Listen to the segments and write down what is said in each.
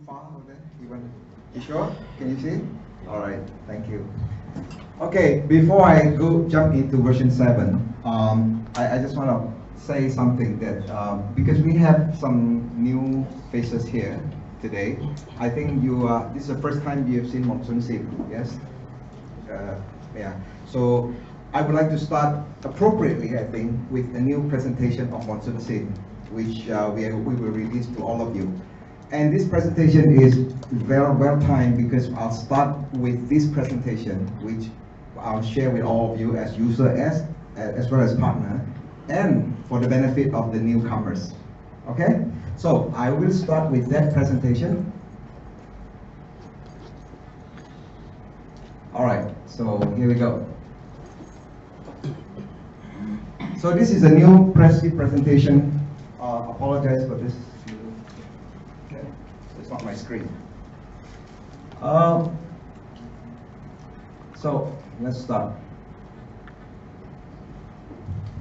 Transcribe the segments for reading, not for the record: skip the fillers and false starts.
far over there? You sure? Can you see? All right, thank you. Okay, before I jump into version 7, I just want to say something that because we have some new faces here today. I think this is the first time you have seen MonsoonSIM, yes? Yeah. So I would like to start appropriately, I think, with a new presentation of MonsoonSIM, which we will release to all of you. And this presentation is well timed because I'll start with this presentation, which I'll share with all of you as user as well as partner, and for the benefit of the newcomers. Okay? So I will start with that presentation. All right, so here we go. So this is a new presentation. Apologize for this. Okay, so it's not my screen. So let's start.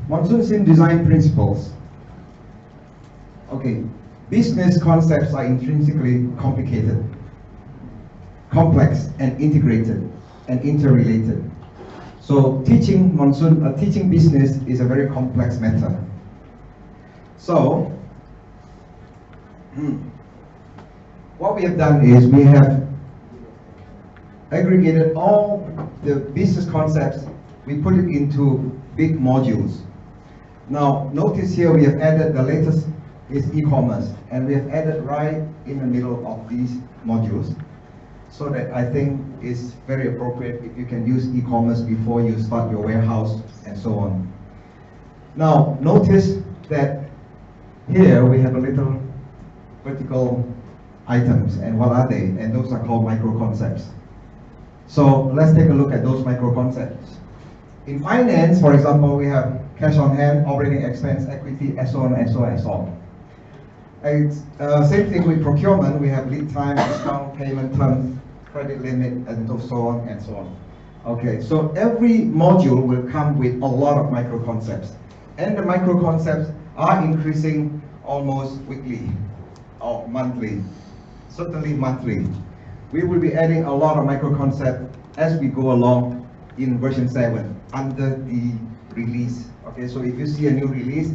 MonsoonSIM design principles. Okay, business concepts are intrinsically complicated, complex, and integrated, and interrelated. So teaching business is a very complex matter. So what we have done is we have aggregated all the business concepts, we put it into big modules. Now notice here we have added the latest is e-commerce, and we have added right in the middle of these modules, so that I think it's very appropriate if you can use e-commerce before you start your warehouse and so on. Now notice that here we have a little vertical items, and what are they? And those are called micro concepts. So let's take a look at those micro concepts. In finance, for example, we have cash on hand, operating expense, equity, and so on and so on and so on. It's same thing with procurement. We have lead time, discount, payment terms, credit limit, and so on and so on. Okay, so every module will come with a lot of micro concepts, and the micro concepts are increasing almost weekly or monthly, certainly monthly. We will be adding a lot of micro concepts as we go along in version 7 under the release. Okay, so if you see a new release,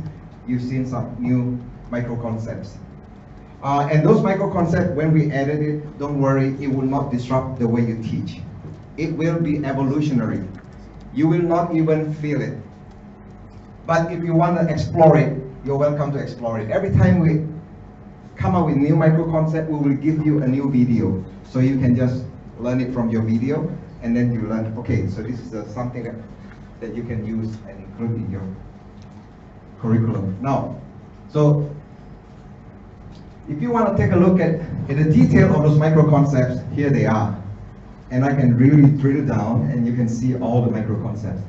you've seen some new micro concepts. And those micro concepts, when we added it, don't worry, it will not disrupt the way you teach. It will be evolutionary. You will not even feel it. But if you want to explore it, you're welcome to explore it. Every time we come up with new micro concept, we will give you a new video. So you can just learn it from your video, and then you learn, okay, so this is something that you can use and include in your curriculum. Now, so if you want to take a look at the detail of those micro concepts, here they are. And I can really drill down, and you can see all the micro concepts.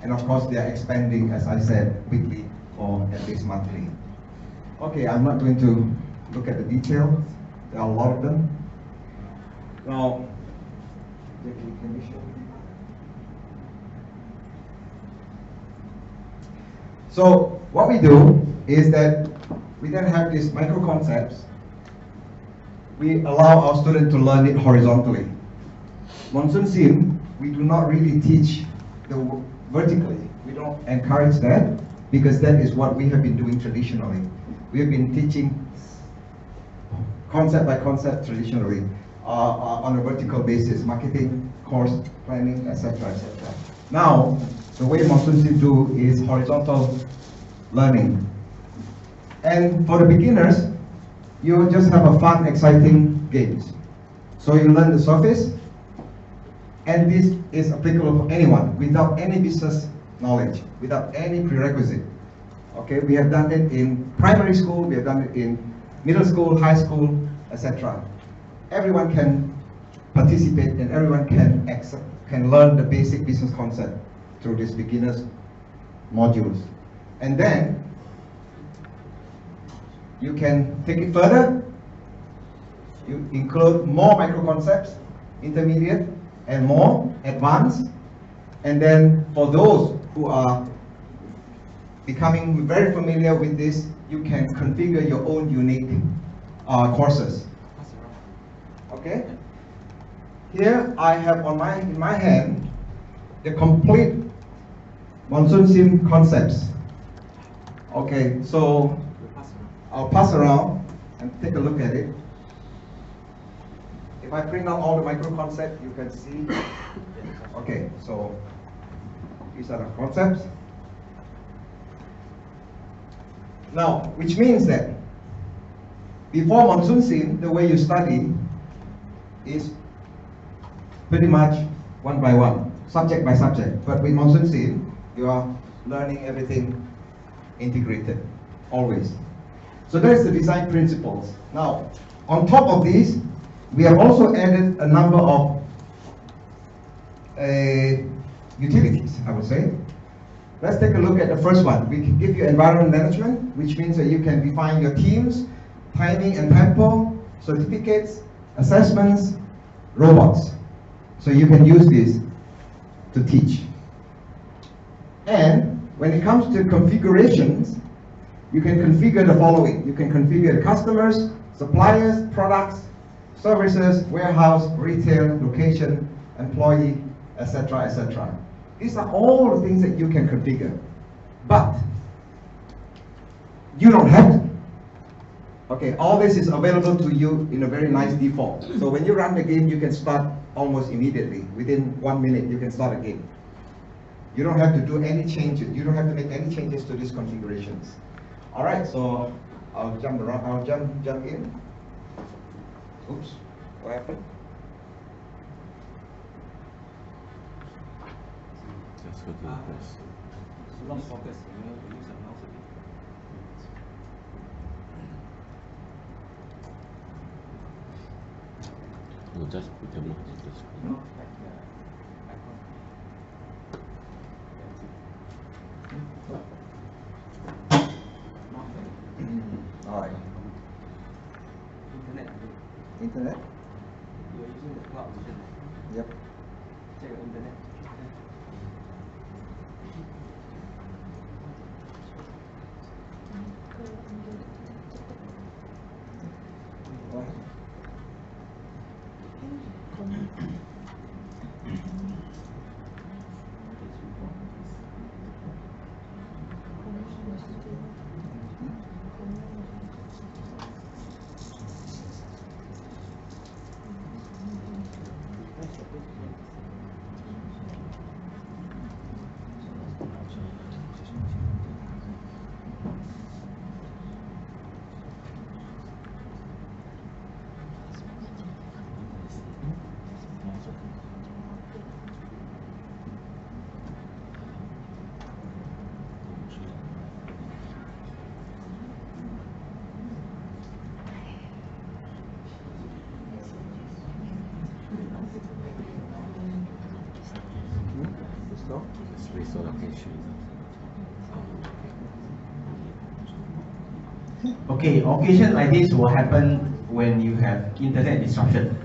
And of course, they are expanding, as I said, weekly or at least monthly. Okay, I'm not going to look at the details. There are a lot of them. Now, can you show me? So what we do is that we then have these micro concepts. We allow our students to learn it horizontally. MonsoonSIM, we do not really teach vertically. We don't encourage that, because that is what we have been doing traditionally. We have been teaching concept by concept traditionally on a vertical basis, marketing, course planning, etc., etc. Now, the way MonsoonSIM do is horizontal learning. And for the beginners, you just have a fun, exciting games. So you learn the surface, and this is applicable for anyone without any business knowledge, without any prerequisite. Okay, we have done it in primary school, we have done it in middle school, high school, etc. Everyone can participate, and everyone can learn the basic business concept through these beginners modules. And then you can take it further. You include more micro concepts, intermediate, and more advanced. And then for those who are becoming very familiar with this, you can configure your own unique courses. Okay. Here I have in my hand the complete MonsoonSIM concepts. Okay, so I'll pass around and take a look at it. If I print out all the micro concepts, you can see. Okay, so these are the concepts. Now, which means that before MonsoonSIM, the way you study is pretty much one by one, subject by subject. But with MonsoonSIM, you are learning everything integrated, always. So that's the design principles. Now, on top of these, we have also added a number of utilities, I would say. Let's take a look at the first one. We can give you environment management, which means that you can define your teams, timing and tempo, certificates, assessments, robots. So you can use this to teach. And when it comes to configurations, you can configure the following. You can configure customers, suppliers, products, services, warehouse, retail, location, employee, etc., etc. These are all the things that you can configure. But you don't have to. Okay, all this is available to you in a very nice default. So when you run the game, you can start almost immediately. Within 1 minute, you can start a game. You don't have to do any changes. You don't have to make any changes to these configurations. All right, so I'll jump around. I'll jump in. Oops, what happened? Let's go to the press. Lost focus. You know, use a mouse a bit. No, just put the mouse on the screen. No, like the icon. All right. Internet. Internet? You are using the cloud version. Yep. Check your internet. Let's restore location. Okay, occasion like this will happen when you have internet disruption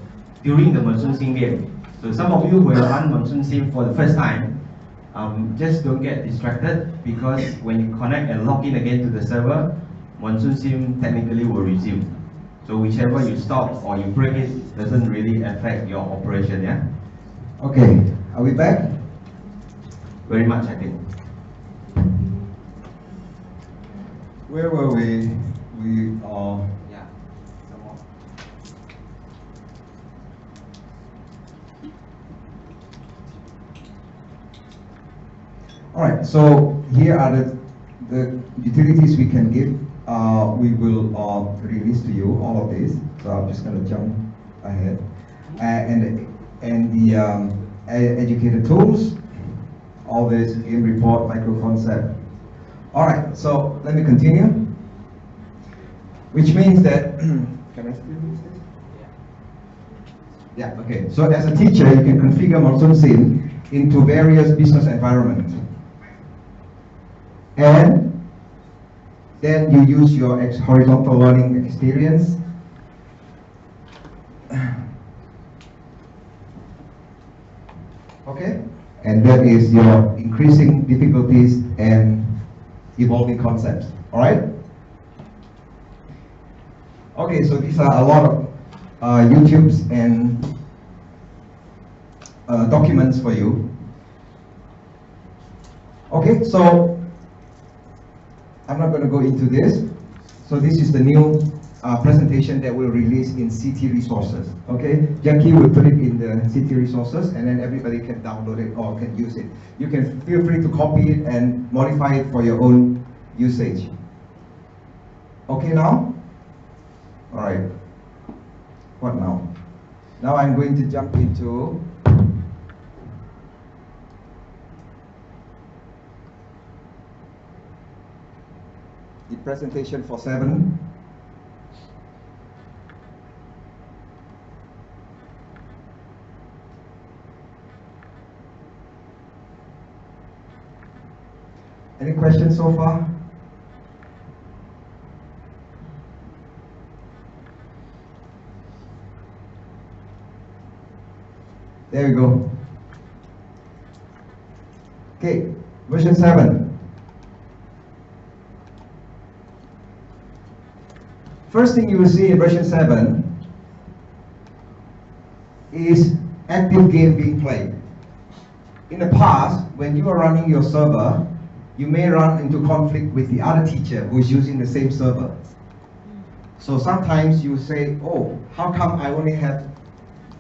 during the MonsoonSIM game. So some of you who have run MonsoonSIM for the first time, just don't get distracted, because when you connect and log in again to the server, MonsoonSIM technically will resume. So whichever you stop or you break it doesn't really affect your operation, yeah? Okay, are we back? Very much, I think. Where were we? We are. Yeah. Some more. All right. So here are the utilities we can give. We will release to you all of this. So I'm just going to jump ahead, and the educator tools. All this game report, micro concept. All right, so let me continue. Which means that, can I still use this? Yeah, okay. So as a teacher, you can configure MonsoonSIM into various business environments. And then you use your horizontal learning experience. Okay? And that is your increasing difficulties and evolving concepts. All right? Okay, so these are a lot of YouTubes and documents for you. Okay, so I'm not going to go into this. So this is the new presentation that we'll release in CT Resources. Okay, Jackie will put it in the CT Resources, and then everybody can download it or can use it. You can feel free to copy it and modify it for your own usage. Okay now? All right. What now? Now I'm going to jump into the presentation for 7. Any questions so far? There we go. Okay, version 7. First thing you will see in version 7 is active game being played. In the past, when you are running your server, you may run into conflict with the other teacher who is using the same server. So sometimes you say, oh, how come I only have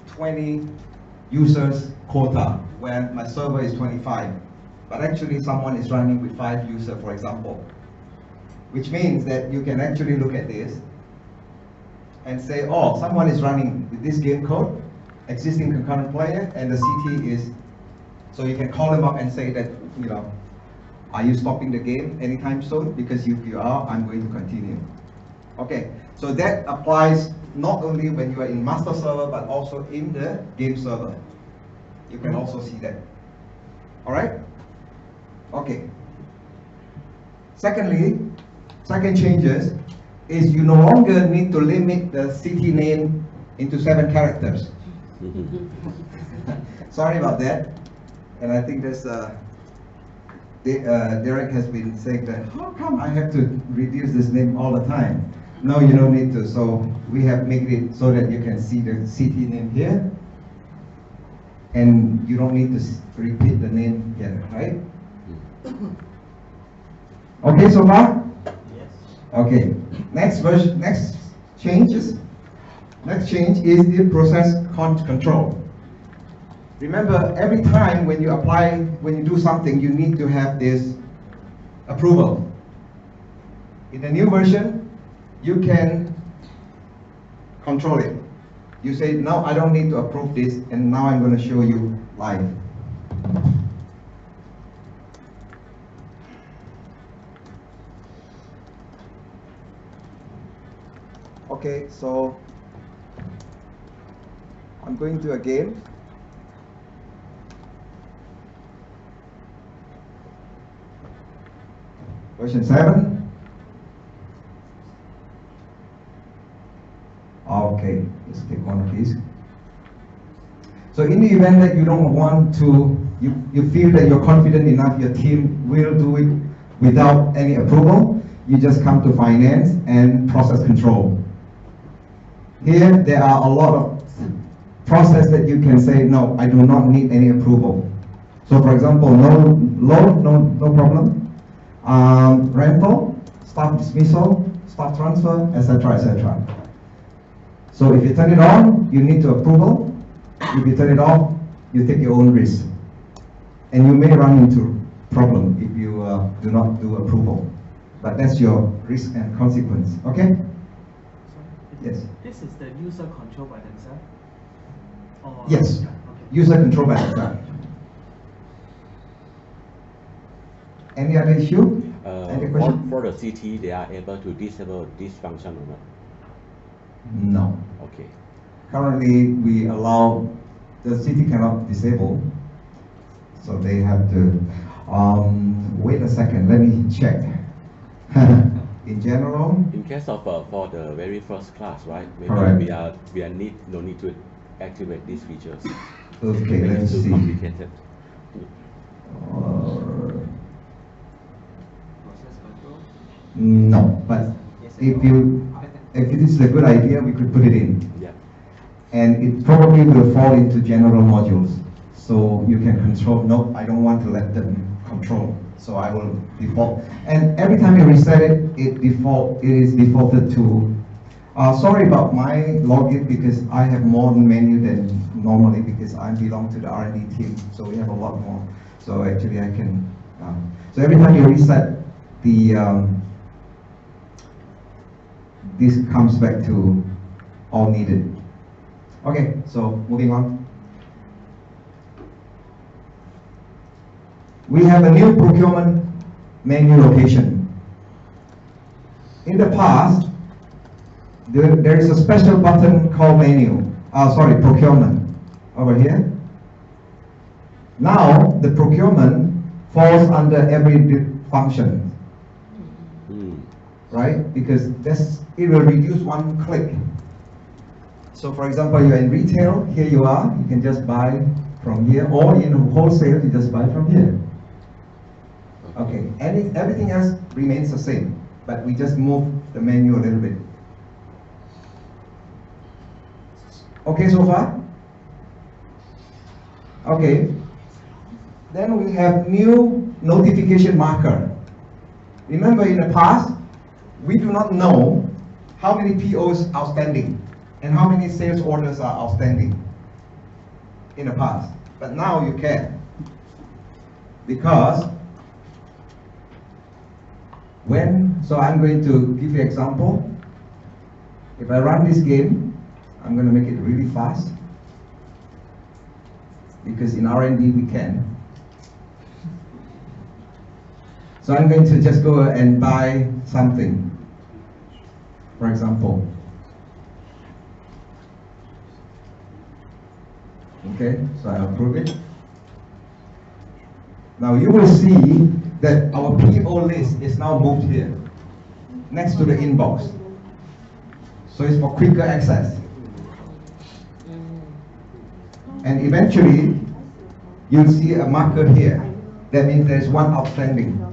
20 users quota when my server is 25? But actually someone is running with 5 users, for example. Which means that you can actually look at this and say, oh, someone is running with this game code, existing concurrent player, and the CT is, so you can call them up and say that, you know, are you stopping the game anytime soon? Because if you are, I'm going to continue. Okay, so that applies not only when you are in master server, but also in the game server. You can also see that. All right? Okay. Secondly, second changes is you no longer need to limit the city name into 7 characters. Sorry about that. And I think there's Derek has been saying that, how come I have to reduce this name all the time? No, you don't need to. So we have made it so that you can see the city name here, and you don't need to repeat the name here, right? Okay, so far? Yes. Okay. Next version, next change is the process control. Remember, every time when you do something, you need to have this approval. In the new version, you can control it. You say, no, I don't need to approve this, and now I'm going to show you live. Okay, so I'm going to a game. Version 7. Okay, let's take one please. So in the event that you don't want to, you feel that you're confident enough, your team will do it without any approval, you just come to finance and process control. Here there are a lot of process that you can say, no, I do not need any approval. So for example, no loan, no problem. Rental, staff dismissal, staff transfer, etc., etc. So if you turn it on, you need to approval. If you turn it off, you take your own risk. And you may run into problem if you do not do approval. But that's your risk and consequence, okay? Yes. This is the user control by themselves? Or Yes, okay. user control by themselves. Any other issue? Any question? For the CT, they are able to disable this function or not? No. Okay. Currently, we allow, the city cannot disable, so they have to, wait a second, let me check. In general? In case of for the very first class, right? Maybe Correct. we are no need to activate these features. Okay, Maybe let's it's too see. complicated. Process control? No, but Yes, if it is a good idea, we could put it in. Yeah. and it probably will fall into general modules. So you can control, no, I don't want to let them control. So I will default. And every time you reset it, it is defaulted to, sorry about my login because I have more menu than normally because I belong to the R&D team. So we have a lot more. So actually I can, so every time you reset, this comes back to all needed. Okay, so moving on. We have a new procurement menu location. In the past, there is a special button called procurement over here. Now, the procurement falls under every function, right? Because it will reduce one click. So for example, you're in retail, here you are, you can just buy from here, or in wholesale, you just buy from here. Okay, and everything else remains the same, but we just move the menu a little bit. Okay so far? Okay. Then we have new notification marker. Remember in the past, we do not know how many POs outstanding and how many sales orders are outstanding in the past. But now you can. Because so I'm going to give you an example. If I run this game, I'm going to make it really fast. Because in R&D we can. So I'm going to just go and buy something. For example. Okay, so I approve it. Now you will see that our PO list is now moved here, next to the inbox. So it's for quicker access. And eventually, you'll see a marker here. That means there's one outstanding.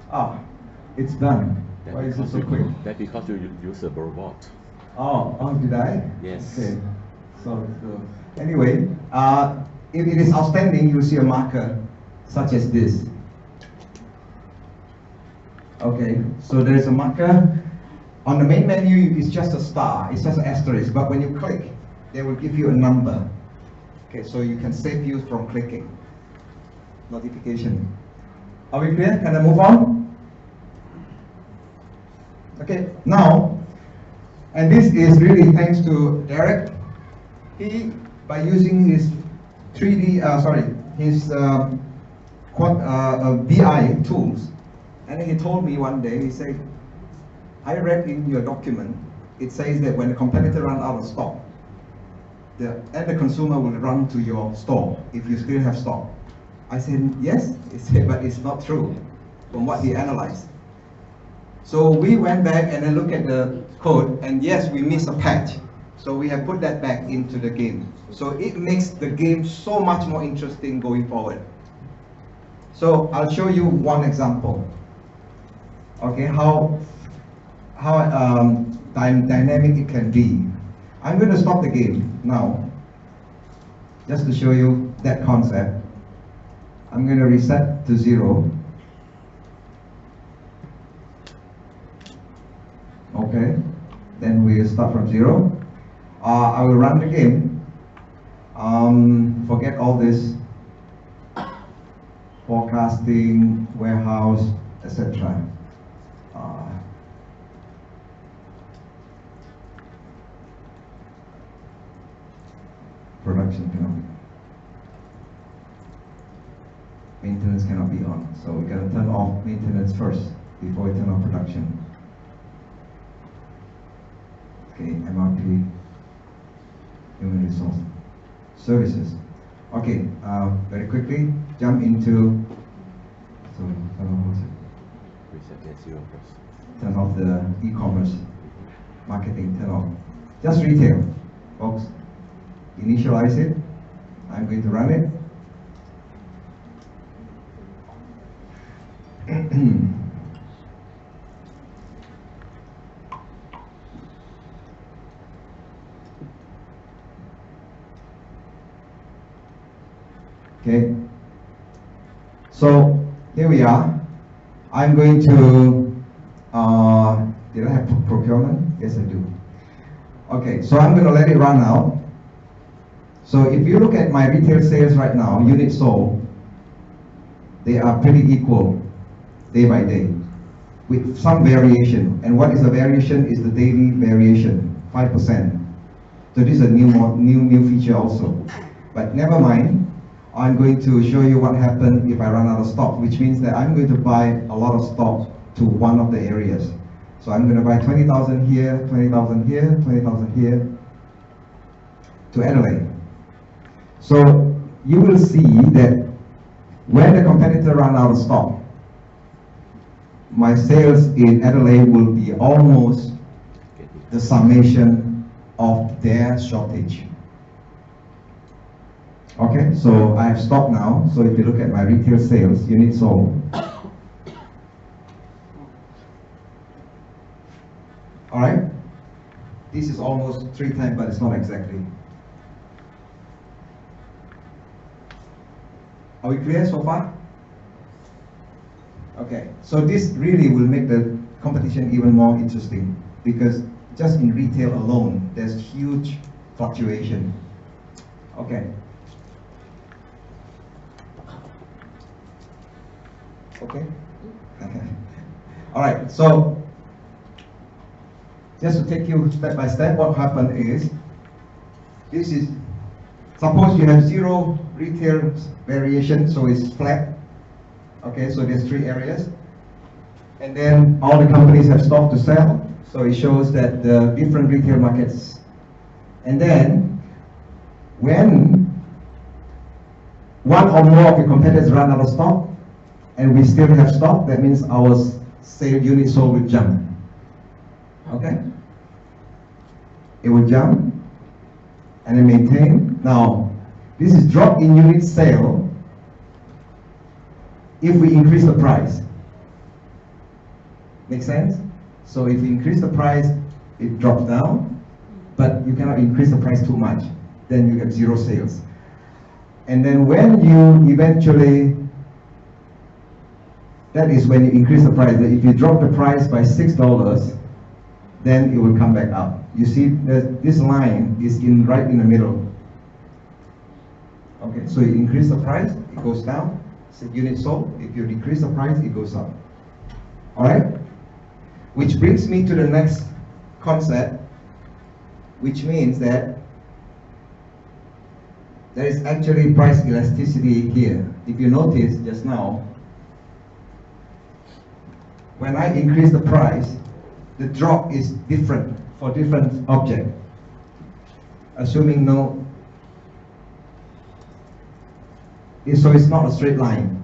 Ah, it's done. Why is it so quick? That's because you use a robot. Oh, did I? Yes. Okay. So anyway, if it is outstanding, you see a marker such as this. Okay, so there's a marker. On the main menu, it's just a star, it's just an asterisk, but when you click, they will give you a number. Okay, so you can save you from clicking. Notification. Are we clear? Can I move on? Okay, now, and this is really thanks to Derek. He, by using his his BI tools, and he told me one day, he said, I read in your document, it says that when a competitor runs out of stock, the consumer will run to your store if you still have stock. I said, yes, he said, but it's not true from what he analyzed. So we went back and then looked at the code, and yes, we missed a patch. So we have put that back into the game. So it makes the game so much more interesting going forward. So I'll show you one example. Okay, how dynamic it can be. I'm going to stop the game now, just to show you that concept. I'm going to reset to 0. Okay, then we'll start from 0. I will run the game. Forget all this forecasting, warehouse, etc. Production cannot be. Maintenance cannot be on. So we gotta turn off maintenance first before we turn on production. Okay, MRP, human resource, services. Okay, very quickly jump into. So Reset at 0 first. Turn off the e-commerce marketing. Turn off. Just retail, folks. Initialize it. I'm going to run it. Okay. So here we are. I'm going to, did I have procurement? Yes, I do. Okay, so I'm going to let it run out. So if you look at my retail sales right now, units sold, they are pretty equal day by day with some variation. And what is the variation is the daily variation, 5%. So this is a new feature also. But never mind. I'm going to show you what happened if I run out of stock, which means that I'm going to buy a lot of stock to one of the areas. So I'm going to buy 20,000 here, 20,000 here, 20,000 here to Adelaide. So you will see that when the competitor run out of stock, my sales in Adelaide will be almost the summation of their shortage. Okay, so I have stock now. So if you look at my retail sales, units sold. All right, this is almost 3 times, but it's not exactly. Are we clear so far? Okay, so this really will make the competition even more interesting because just in retail alone, there's huge fluctuation. Okay. Okay. All right. So just to take you step by step, what happened is this is suppose you have 0 retail variation, so it's flat. Okay, so there's 3 areas, and then all the companies have stock to sell. So it shows that the different retail markets, and then when one or more of your competitors run out of stock, and we still have stock, that means our sale unit sold will jump. Okay? It will jump and then maintain. Now, this is drop in unit sale if we increase the price. Make sense? So if we increase the price, it drops down, but you cannot increase the price too much. Then you have 0 sales. And then when you eventually, that is when you increase the price. If you drop the price by $6, then it will come back up. You see that this line is right in the middle. Okay, so you increase the price, it goes down. So unit sold. If you decrease the price, it goes up. All right? Which brings me to the next concept, which means that there is actually price elasticity here. If you notice just now, when I increase the price, the drop is different for different object, assuming no, so it's not a straight line.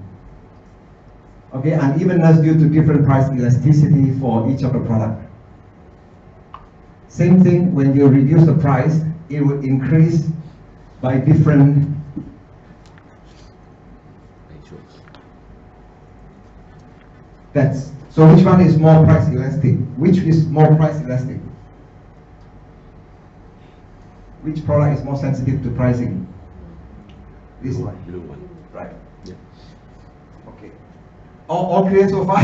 Okay, unevenness due to different price elasticity for each of the product. Same thing when you reduce the price, it will increase by different. So which one is more price elastic? Which is more price elastic? Which product is more sensitive to pricing? This one. Blue one. Right. Yeah. Okay. All clear so far?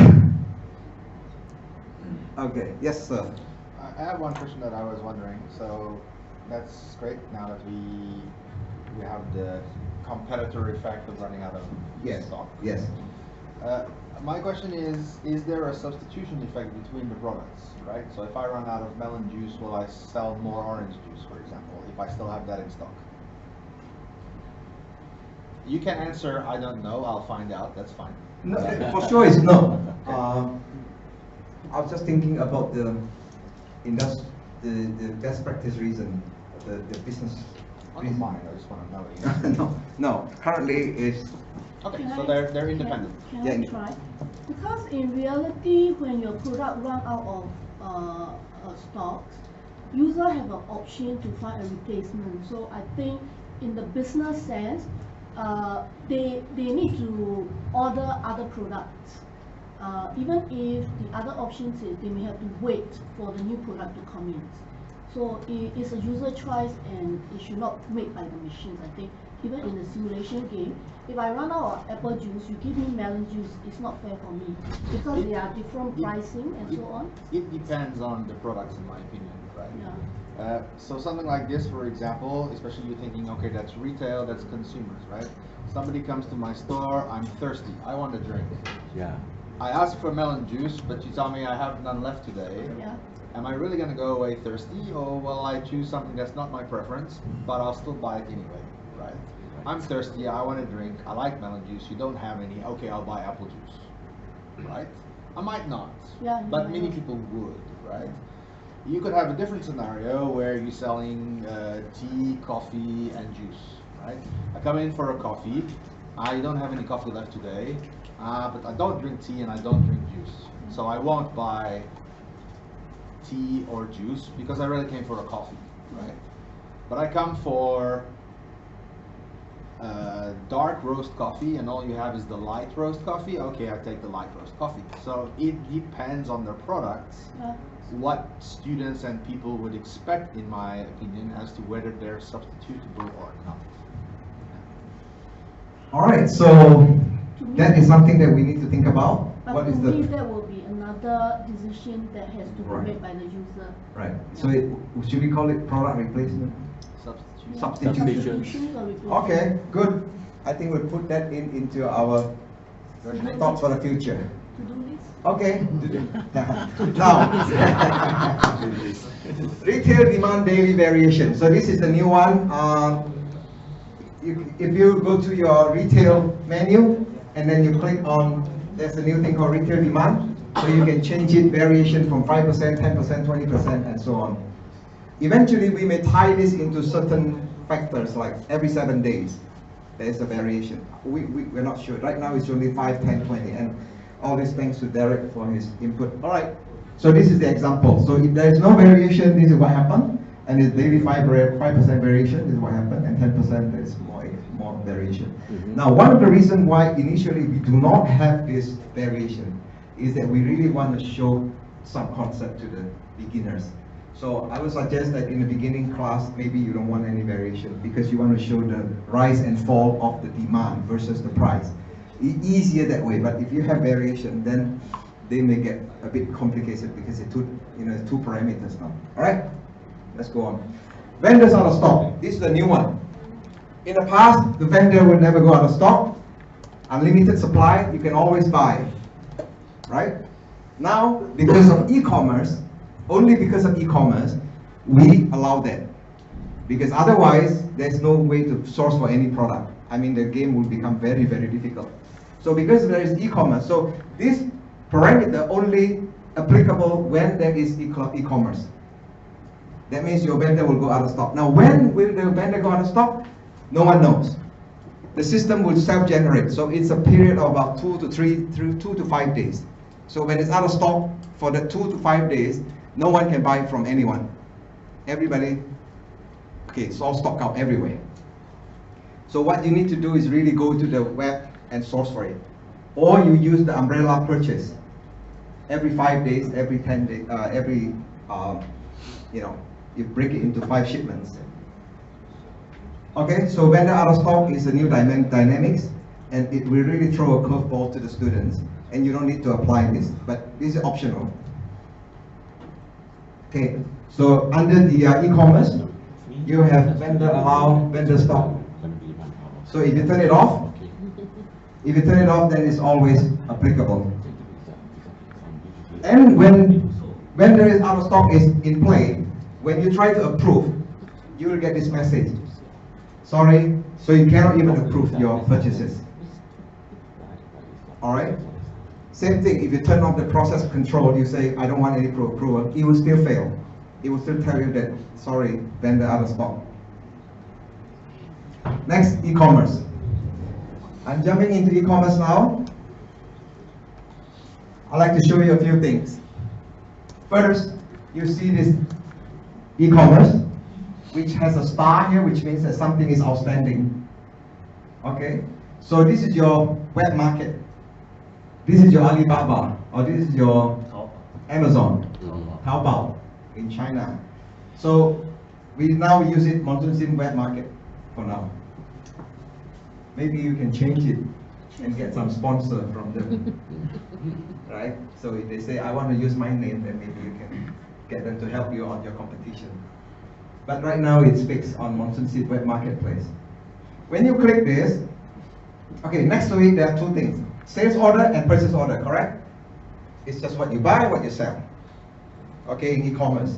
Okay. Yes, sir. I have one question that I was wondering. So that's great now that we have the competitor effect of running out of stock. Yes. My question is there a substitution effect between the products, right? So if I run out of melon juice, will I sell more orange juice, for example, if I still have that in stock? You can answer, I don't know, I'll find out, that's fine. No, for sure it's no. I was just thinking about the best practice reason, the business I don't mind, I just want to know. No. Currently it's okay. So they're independent. Can I try? Because in reality, when your product run out of stock, user have an option to find a replacement. So I think in the business sense, they need to order other products. Even if the other options is they may have to wait for the new product to come in. So it's a user choice and it should not be made by the machines. I think even in the simulation game, if I run out of apple juice, you give me melon juice, it's not fair for me because they are different pricing and so on. It depends on the products, in my opinion, right? Yeah. So something like this, for example, especially you're thinking, okay, that's retail, that's consumers, right? Somebody comes to my store, I'm thirsty, I want a drink. Yeah. I ask for melon juice, but you tell me I have none left today. Yeah. Am I really going to go away thirsty, or will I choose something that's not my preference, but I'll still buy it anyway, right? I'm thirsty, I want a drink, I like melon juice, you don't have any, okay, I'll buy apple juice, right? I might not, Yeah, but might many not. people would, right? You could have a different scenario where you're selling tea, coffee, and juice, right? I come in for a coffee, I don't have any coffee left today, but I don't drink tea and I don't drink juice, so I won't buy tea or juice because I really came for a coffee, right? But I come for dark roast coffee and all you have is the light roast coffee, okay, I take the light roast coffee. So it depends on the products, Yeah. what students and people would expect, in my opinion, as to whether they're substitutable or not. All right, so To me- that is something that we need to think about. But What to is me, the that will be another decision that has to be Right. made by the user. right? So should we call it product replacement? Substitute. Yeah. Substitution. Substitution or replacement. Okay, good. I think we'll put that into our thoughts for the future. To do this. Okay. Now, retail demand daily variation. So this is the new one. If you go to your retail menu and then you click on, there's a new thing called retail demand. So you can change it, variation from 5%, 10%, 20%, and so on. Eventually, we may tie this into certain factors, like every 7 days, there's a variation. We're not sure. Right now, it's only 5, 10, 20, and all this thanks to Derek for his input. All right, so this is the example. So if there is no variation, this is what happened, and it's daily 5% variation, this is what happened, and 10% is more variation. Mm-hmm. Now, one of the reasons why initially we do not have this variation is that we really want to show some concept to the beginners. So I would suggest that in the beginning class, maybe you don't want any variation because you want to show the rise and fall of the demand versus the price. Easier that way, but if you have variation, then they may get a bit complicated because it's two parameters now. All right, let's go on. Vendors out of stock. This is the new one. In the past, the vendor would never go out of stock. Unlimited supply, you can always buy. Right? Now, because of e-commerce, only because of e-commerce, we allow that. Because otherwise, there's no way to source for any product. I mean, the game will become very, very difficult. So because there is e-commerce, so this parameter only applicable when there is e-commerce. That means your vendor will go out of stock. Now, when will the vendor go out of stock? No one knows. The system will self-generate, so it's a period of about 2 to 5 days. So when it's out of stock for the 2 to 5 days, no one can buy from anyone. Everybody, okay, it's all stock out everywhere. So what you need to do is really go to the web and source for it. Or you use the umbrella purchase. Every 5 days, every 10 days, you break it into 5 shipments. Okay, so vendor out of stock is a new dynamics, and it will really throw a curveball to the students. And you don't need to apply this, but this is optional. Okay, so under the e-commerce, you have vendor allow, vendor stop. So if you turn it off, then it's always applicable. And when vendor is out of stock is in play, when you try to approve, you will get this message. Sorry, so you cannot even approve your purchases. All right? Same thing, if you turn off the process control, you say, I don't want any approval, it will still fail. It will still tell you that, sorry, vendor out of stock. Next, e-commerce. I'm jumping into e-commerce now. I'd like to show you a few things. First, you see this eCommerce, which has a star here, which means that something is outstanding. Okay, so this is your web market. This is your Alibaba, or this is your Amazon, Taobao in China. So we now use it MonsoonSIM Web Market for now. Maybe you can change it and get some sponsor from them, right? So if they say, I want to use my name, then maybe you can get them to help you on your competition. But right now it's fixed on MonsoonSIM Web Marketplace. When you click this, okay, next to it there are two things. Sales order and purchase order, correct? It's just what you buy, what you sell. Okay, in e-commerce.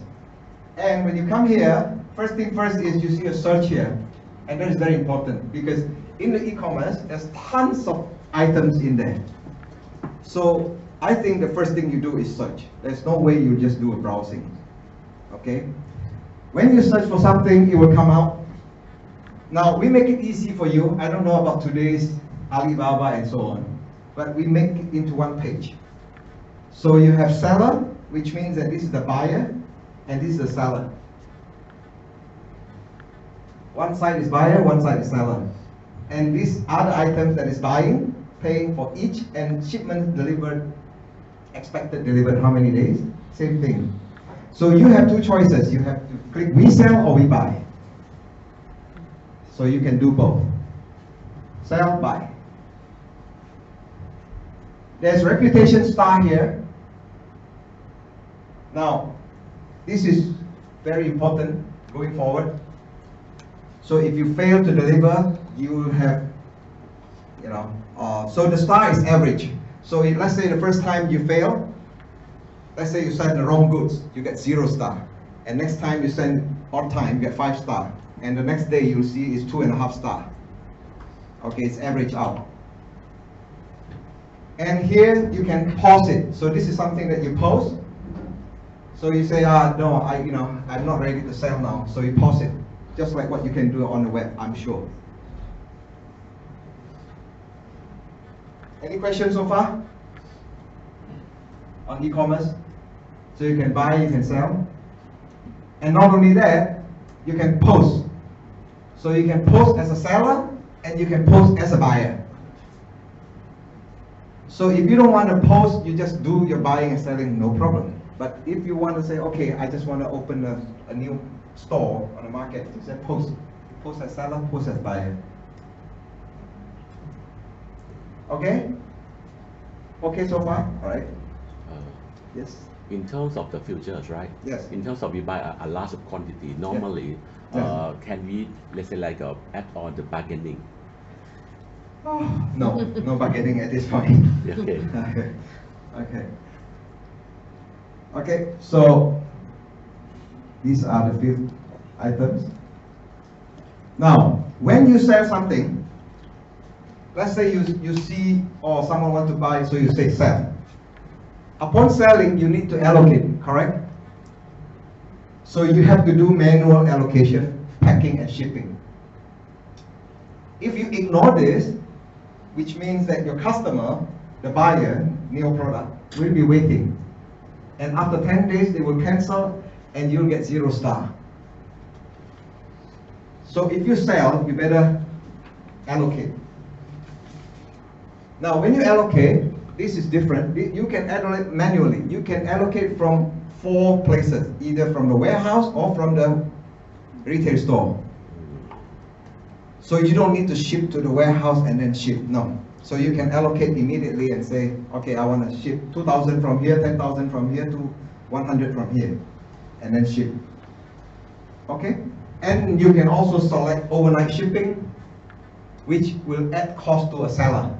And when you come here, first thing first is you see a search here. And that is very important because in the e-commerce, there's tons of items in there. So I think the first thing you do is search. There's no way you just do a browsing. Okay? When you search for something, it will come out. Now, we make it easy for you. I don't know about today's Alibaba and so on. But we make it into one page. So you have seller, which means that this is the buyer, and this is the seller. One side is buyer, one side is seller. And these are the items that is buying, paying for each, and shipment delivered, expected delivered how many days? Same thing. So you have two choices. You have to click we sell or we buy. So you can do both. Sell, buy. There's reputation star here. Now, this is very important going forward. So if you fail to deliver, you will have, so the star is average. So if, let's say the first time you fail, let's say you send the wrong goods, you get 0 star. And next time you send on time, you get 5 star. And the next day you'll see it's 2.5 star. Okay, it's average out. And here you can pause it. So this is something that you pause. So you say, no, I'm not ready to sell now. So you pause it, just like what you can do on the web, I'm sure. Any questions so far on e-commerce? So you can buy, you can sell. And not only that, you can post. So you can post as a seller and you can post as a buyer. So if you don't want to post, you just do your buying and selling, no problem. But if you want to say, okay, I just want to open a new store on the market, you say post. Post as seller, post as buyer. Okay? Okay so far? All right. Yes. In terms of the futures, right? Yes. In terms of we buy a large quantity, normally, Yes. can we, let's say, like add on the bargaining? No, no bargaining at this point. Okay. Okay. Okay, so these are the 5 items. Now, when you sell something, let's say you see or someone wants to buy, so you say sell. Upon selling, you need to allocate, correct? So you have to do manual allocation, packing and shipping. If you ignore this, which means that your customer, the buyer, new product, will be waiting. And after 10 days, they will cancel and you'll get 0 star. So if you sell, you better allocate. Now, when you allocate, this is different. You can allocate manually. You can allocate from 4 places, either from the warehouse or from the retail store. So you don't need to ship to the warehouse and then ship, no. So you can allocate immediately and say, okay, I want to ship 2,000 from here, 10,000 from here to 100 from here, and then ship. Okay? And you can also select overnight shipping, which will add cost to a seller.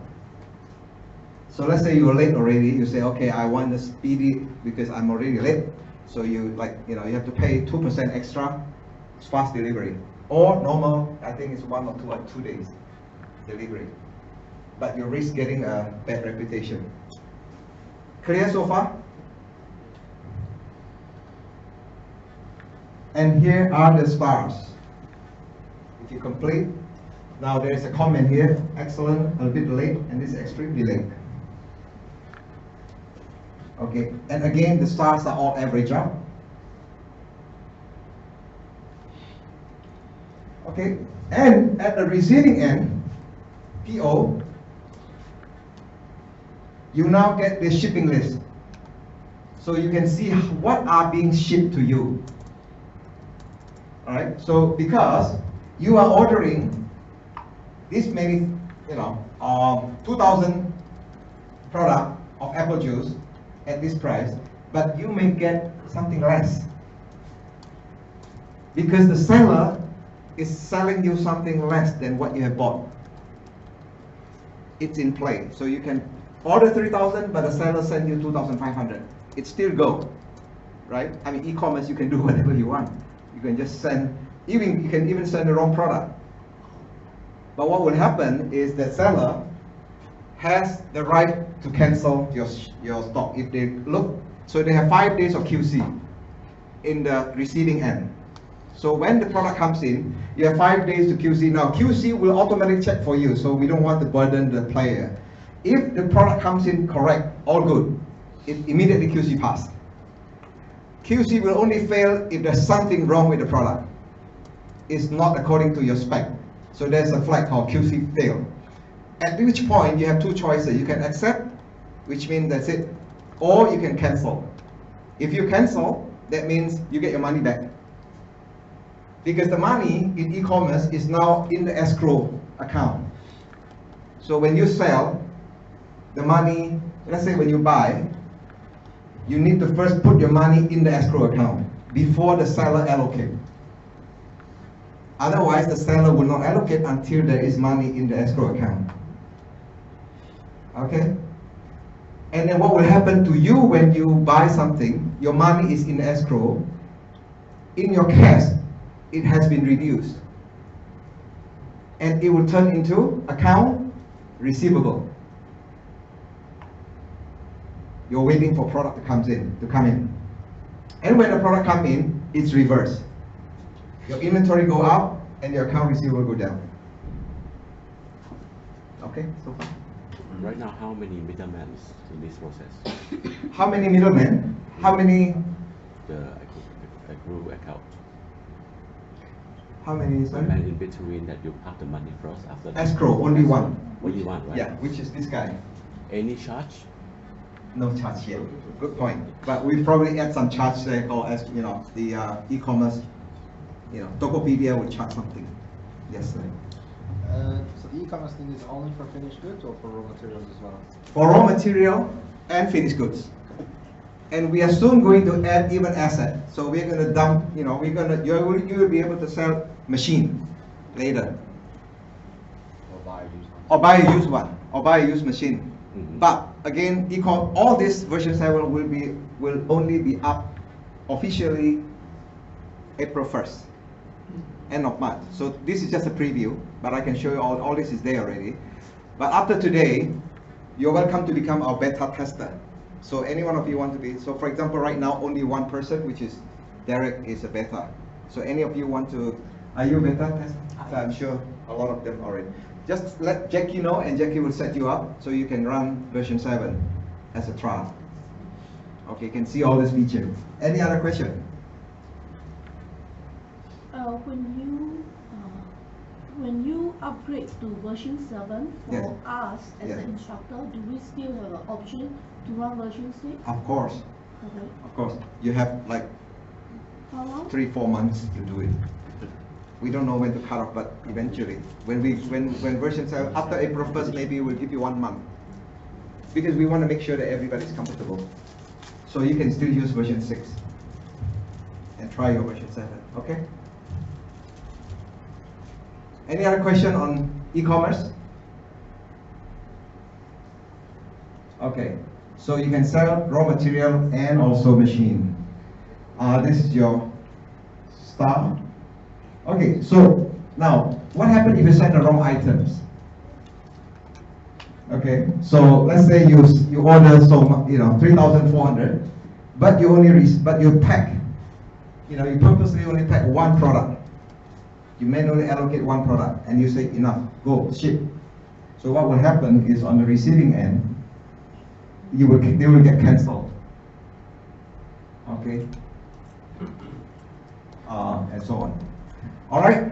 So let's say you're late already, you say, okay, I want the speedy because I'm already late. So you you have to pay 2% extra, it's fast delivery. Or normal, I think it's 1 or 2 days delivery. But you risk getting a bad reputation. Clear so far? And here are the stars. If you complete, now there is a comment here, excellent, a bit late, and this is extremely late. Okay, and again, the stars are all average out. Okay, and at the receiving end, PO, you now get the shipping list. So you can see what are being shipped to you. Alright, so because you are ordering this many, 2,000 product of apple juice at this price, but you may get something less. Because the seller is selling you something less than what you have bought. It's in play. So you can order 3,000, but the seller send you 2,500. It still go, right? I mean, e-commerce, you can do whatever you want. You can just send, you can even send the wrong product. But what will happen is the seller has the right to cancel your stock if they look. So they have 5 days of QC in the receiving end. So when the product comes in, you have 5 days to QC. Now QC will automatically check for you, so we don't want to burden the player. If the product comes in correct, all good, it immediately QC passed. QC will only fail if there's something wrong with the product. It's not according to your spec. So there's a flag called QC fail. At which point you have two choices. You can accept, which means that's it, or you can cancel. If you cancel, that means you get your money back. Because the money in e-commerce is now in the escrow account. So when you sell, the money, let's say when you buy, you need to first put your money in the escrow account before the seller allocate. Otherwise, the seller will not allocate until there is money in the escrow account. Okay? And then what will happen to you when you buy something, your money is in escrow, in your cash, it has been reduced. And it will turn into account receivable. You're waiting for product to come in. And when the product comes in, it's reversed. Your inventory go up and your account receivable go down. Okay, so far. Right now, how many middlemen in this process? How many middlemen? How many? The accrual account. How many? Sorry? And in between that, you park the money first after. Escrow, only one. Only one, right? Yeah, which is this guy. Any charge? No charge yet. Good point. But we probably add some charge there called as the e-commerce. Tokopedia will charge something. Yes, sir. So the e-commerce thing is only for finished goods or for raw materials as well? For raw material and finished goods. And we are soon going to add even asset. So we're going to dump, you will be able to sell machine later. Or buy a used one? Or buy a used one, or buy a used machine. Mm-hmm. But again, all this version 7 will only be up officially April 1st, end of March. So this is just a preview, but I can show you all this is there already. But after today, you're welcome to become our beta tester. So any one of you want to be, so for example, right now only one person, which is Derek, is a beta. So any of you want to, are you a beta tester? So I'm sure a lot of them already. Just let Jackie know, and Jackie will set you up so you can run version 7 as a trial. Okay, you can see all this feature. Any other question? When you upgrade to version 7 for Yes. us as Yes. an instructor, do we still have an option to run version 6? Of course, Okay. of course. You have like How long? 3-4 months to do it. We don't know when to cut off, but eventually, when version 7, after April 1st, maybe we'll give you 1 month. Because we want to make sure that everybody's comfortable. So you can still use version 6 and try your version 7, okay? Any other question on e-commerce? Okay, so you can sell raw material and also machine. This is your star. Okay, so now, what happens if you send the wrong items? Okay, so let's say you order 3,400, but you pack, you purposely only pack one product. You manually allocate one product, and you say enough, go ship. So what will happen is on the receiving end, they will get cancelled. Okay, and so on. All right.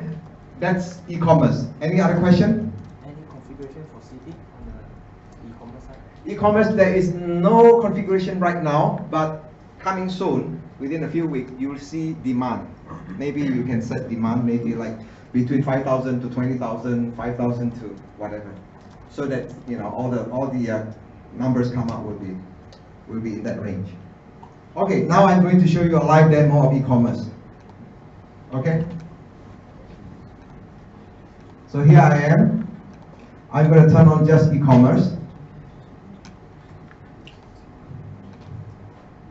That's e-commerce. Any other question? Any configuration for CD on the e-commerce side? E-commerce, there is no configuration right now, but coming soon, within a few weeks, you will see demand. Maybe you can set demand, maybe like between 5,000 to 20,000, 5,000 to whatever, so that all the numbers come up will be in that range. Okay, now I'm going to show you a live demo of e-commerce. Okay. So here I am. I'm going to turn on just e-commerce.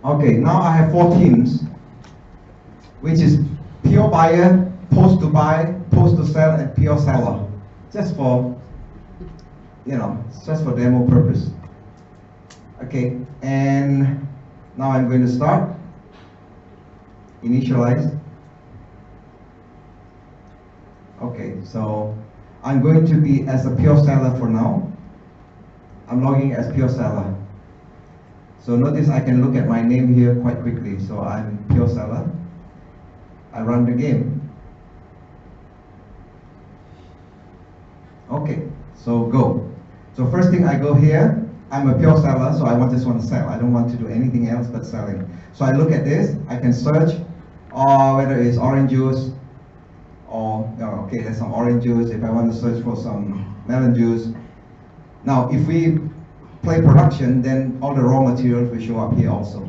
Okay, now I have 4 teams, which is pure buyer, post to buy, post to sell, and pure seller. Just for, just for demo purpose. Okay, and now I'm going to start. Initialize. Okay, so I'm going to be as a pure seller for now. I'm logging as pure seller. So notice I can look at my name here quite quickly. So I'm pure seller. I run the game. Okay, so go. So first thing I go here, I'm a pure seller, so I just want to sell. I don't want to do anything else but selling. So I look at this, I can search, whether it's orange juice, or, okay, there's some orange juice. If I want to search for some melon juice. Now, if we play production, then all the raw materials will show up here also.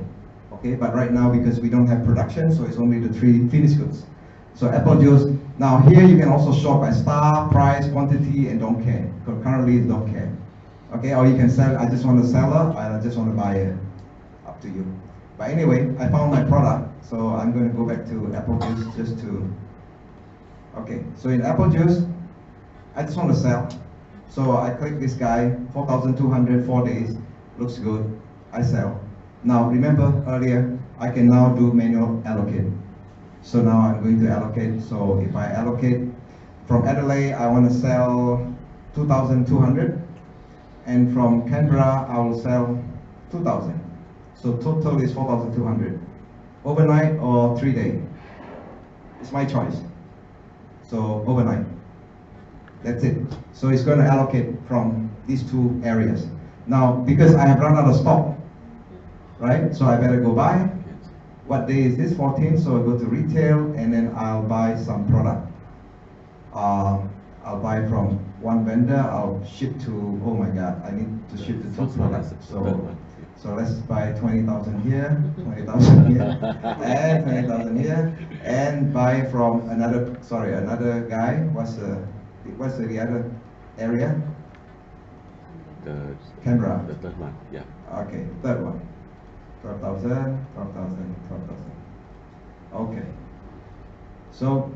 Okay, but right now, because we don't have production, so it's only the 3 finished goods. So apple juice, now here you can also sort by star, price, quantity, and don't care. Because currently it's don't care. Okay, or you can sell, I just want a seller, I just want to buy it. Up to you. But anyway, I found my product, so I'm going to go back to apple juice just to, okay, so in apple juice, I just want to sell. So I click this guy, 4,200, 4 days, looks good, I sell. Now remember earlier, I can now do manual allocate. So now I'm going to allocate, so if I allocate from Adelaide, I want to sell 2,200, and from Canberra, I will sell 2,000. So total is 4,200. Overnight or 3 day, it's my choice. So overnight. That's it. So it's going to allocate from these 2 areas. Now, because I have run out of stock, right? So I better go buy. What day is this? 14. So I go to retail, and then I'll buy some product. I'll buy from one vendor. I'll ship to. Oh my God! I need to ship to 2 products. So let's buy 20,000 here, 20,000 here, and 20,000 here, and buy from another guy. What's the other area? Canberra. The third one, yeah. Okay, third one. 12,000, 12,000, 12,000. Okay. So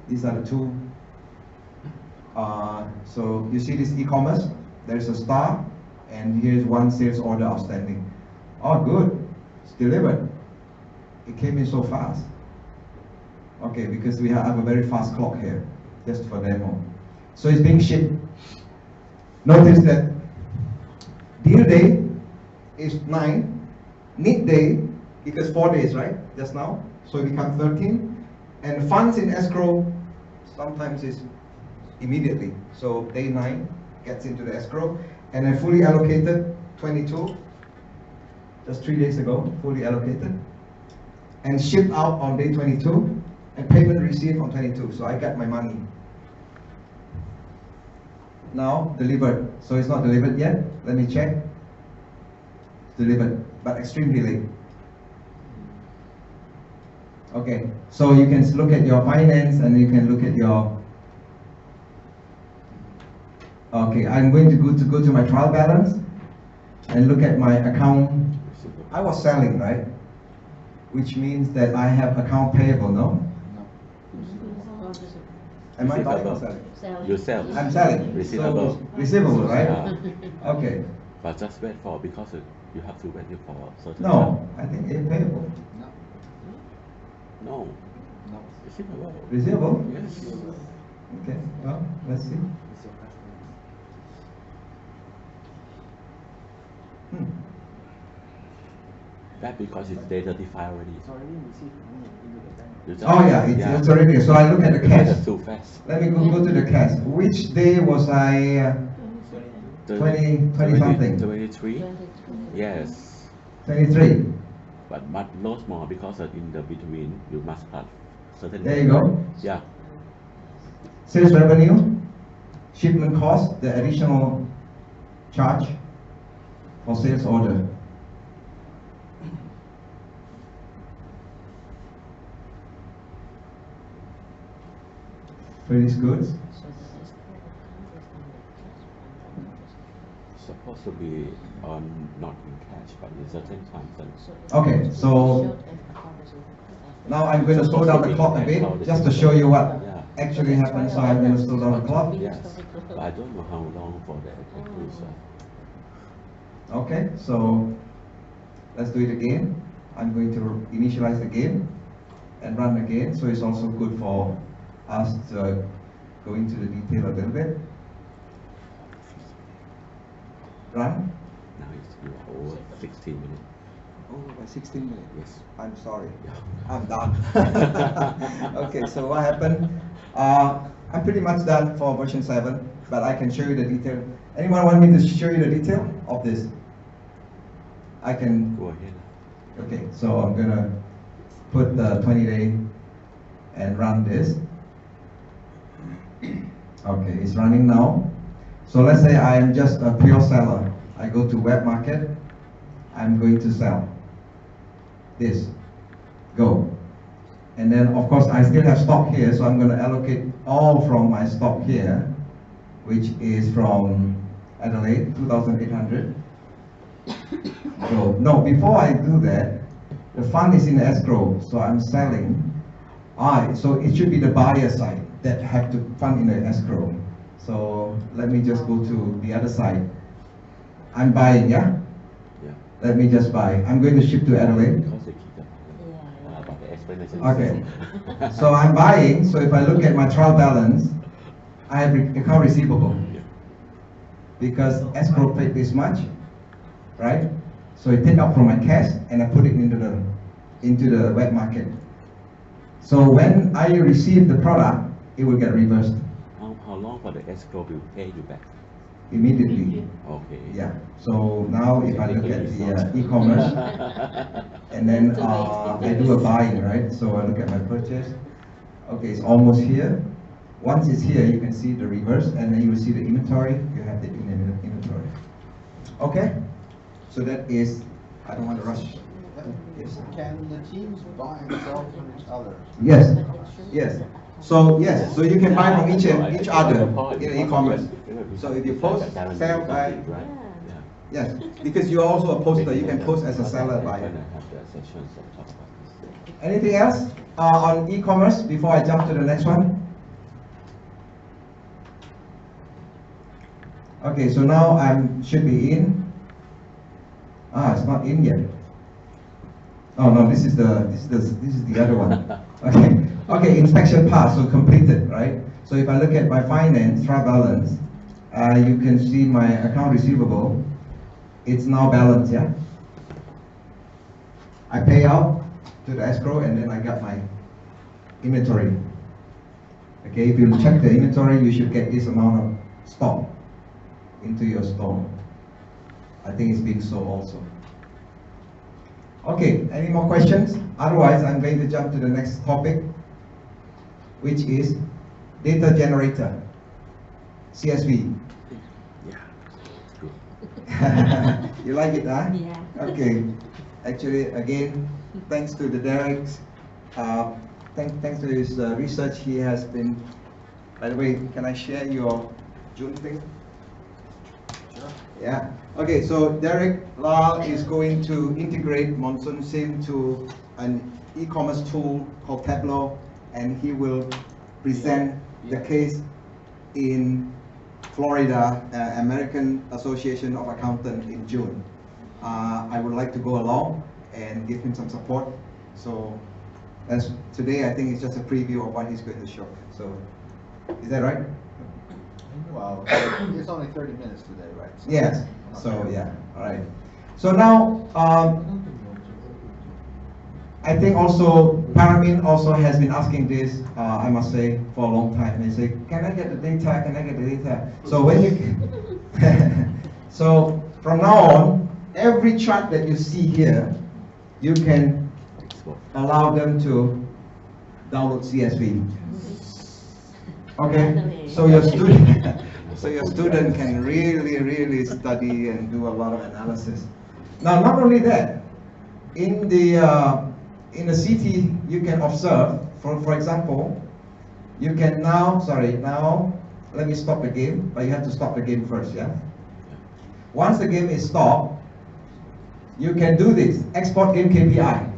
these are the 2. So you see this e-commerce? There's a star, and here's 1 sales order outstanding. Oh, good. It's delivered. It came in so fast. Okay, because we have a very fast clock here, just for demo. So it's being shipped. Notice that deal day is 9, need day, because 4 days, right, just now, so it becomes 13, and funds in escrow sometimes is immediately, so day 9 gets into the escrow, and then fully allocated 22, just 3 days ago, fully allocated, and shipped out on day 22, and payment received on 22, so I got my money. Now delivered, so it's not delivered yet, let me check. Delivered, but extremely late. Okay, so you can look at your finance, and you can look at your. Okay, I'm going to go to my trial balance and look at my account. I was selling, right? Which means that I have account payable, no? Am I buying or selling? You sell. I'm selling. Receivable. So, receivable, right? Yeah. Okay. But just wait for, because you have to wait for certain No, time. I think it's payable. No. Receivable. Receivable? Yes. Okay, well, let's see. It's your customer. That because it's day 35 already. It's already received. You just- Oh yeah, it's already. So I look at the cash. That's too fast. Let me go to the cash. Which day was I? 20 something. 23? Yes. 23. But lots more because in the between you must have certain. There you go. Yeah. Sales revenue, shipment cost, the additional charge for sales order. Finished goods. Supposed to be on not in cash, but in certain times. Okay, so now I'm going to slow down the clock a bit just to show you what actually happened. So I'm going to slow down the clock. Yes, but I don't know how long for the user. Okay, so let's do it again. I'm going to initialize the game and run again. So it's also good for us to go into the detail a little bit. Run. Now it's over 16 minutes. Oh, by 16 minutes. Yes. I'm sorry. I'm done. Okay, so what happened? I'm pretty much done for version 7, but I can show you the detail. Anyone want me to show you the detail of this? I can. Go ahead. Okay, so I'm gonna put the 20-day and run this. Okay, it's running now. So let's say I am just a pure seller. I go to web market. I'm going to sell this. Go. And then of course I still have stock here, so I'm going to allocate all from my stock here, which is from Adelaide, 2,800. So no, before I do that, the fund is in escrow, so I'm selling. So it should be the buyer side that have to fund in the escrow. So let me just go to the other side. I'm buying, yeah? Yeah. Let me just buy. I'm going to ship to Adelaide. Because they keep the but the explanation. Okay. So I'm buying, so if I look at my trial balance, I have account receivable. Because escrow paid this much, right? So I take out from my cash and I put it into the web market. So when I receive the product, it will get reversed How long for the escrow will pay you back? immediately. Okay. Yeah. So now if I look at the e-commerce, and then I do a buying, right? So I look at my purchase. Okay, it's almost here. Once it's here, you can see the reverse, and then you will see the inventory. You have the inventory. Okay. So that is. I don't want to rush. Yes. Can the teams buy and sell from each other? Yes. Yes. So yes, so you can buy from each other in e-commerce. So if you post, sell, buy, right? yes, because you're also a poster, you can post as a seller, buyer. Anything else on e-commerce before I jump to the next one? Okay, so now should be in. It's not in yet. Oh no, this is the other one. Okay. Okay, inspection passed, so completed, right? So if I look at my finance, trial balance, you can see my account receivable. It's now balanced, yeah? I pay out to the escrow and then I got my inventory. Okay, if you check the inventory, you should get this amount of stock into your store. I think it's being sold also. Okay, any more questions? Otherwise, I'm going to jump to the next topic, which is data generator, CSV. Yeah, good. You like it, huh? Yeah. Okay. Actually, again, thanks to the Derek's, thanks to his research, he has been. By the way, can I share your June thing? Sure. Yeah. Okay. So Derek Lal is going to integrate MonsoonSIM to an e-commerce tool called Tableau, and he will present the case in Florida, American Association of Accountants in June. I would like to go along and give him some support. So today I think it's just a preview of what he's going to show. So is that right? Well, it's only 30 minutes today, right? So Yes. I'm not So sure. yeah. All right. So now I think also Paramin also has been asking this, I must say, for a long time. They say, can I get the data? Can I get the data? So when you, so from now on, every chart that you see here, you can allow them to download CSV. Okay, so your student, so your student can really study and do a lot of analysis. Now, not only that, in the city, you can observe, for example, you can now, let me stop the game, but you have to stop the game first, yeah? Once the game is stopped, you can do this, export game KPI,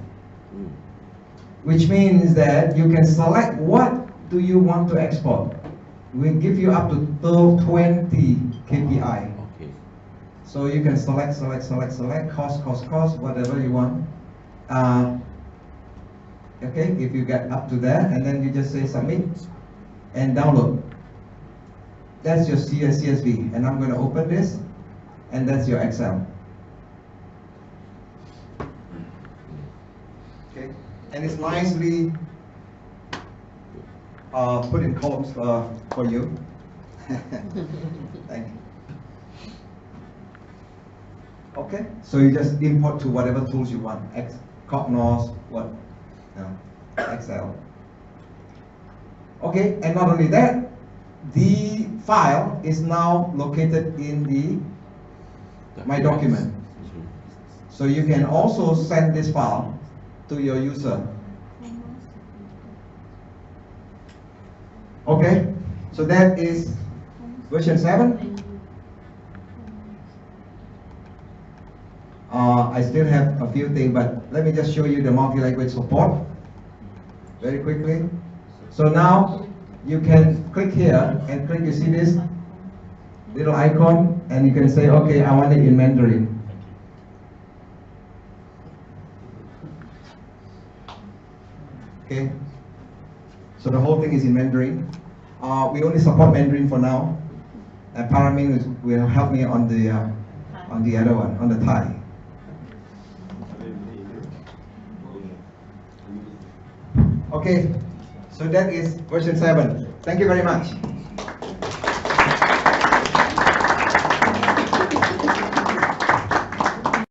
which means that you can select what do you want to export. We'll give you up to 20 KPI. Okay. So you can select, cost, whatever you want. Okay, if you get up to there, and then you just say submit and download. That's your CSV, and I'm going to open this, and that's your Excel. Okay, and it's nicely put in columns for you. Thank you. Okay, so you just import to whatever tools you want. Cognos, what? Excel. Okay, and not only that, the file is now located in the My Document. So you can also send this file to your user. Okay, so that is version 7. I still have a few things, but let me just show you the multi-language support very quickly. So now you can click here and click, you see this little icon, and you can say, okay, I want it in Mandarin. Okay, so the whole thing is in Mandarin. We only support Mandarin for now, and Paramin will help me on the other one, on the Thai. Okay, so that is version 7. Thank you very much.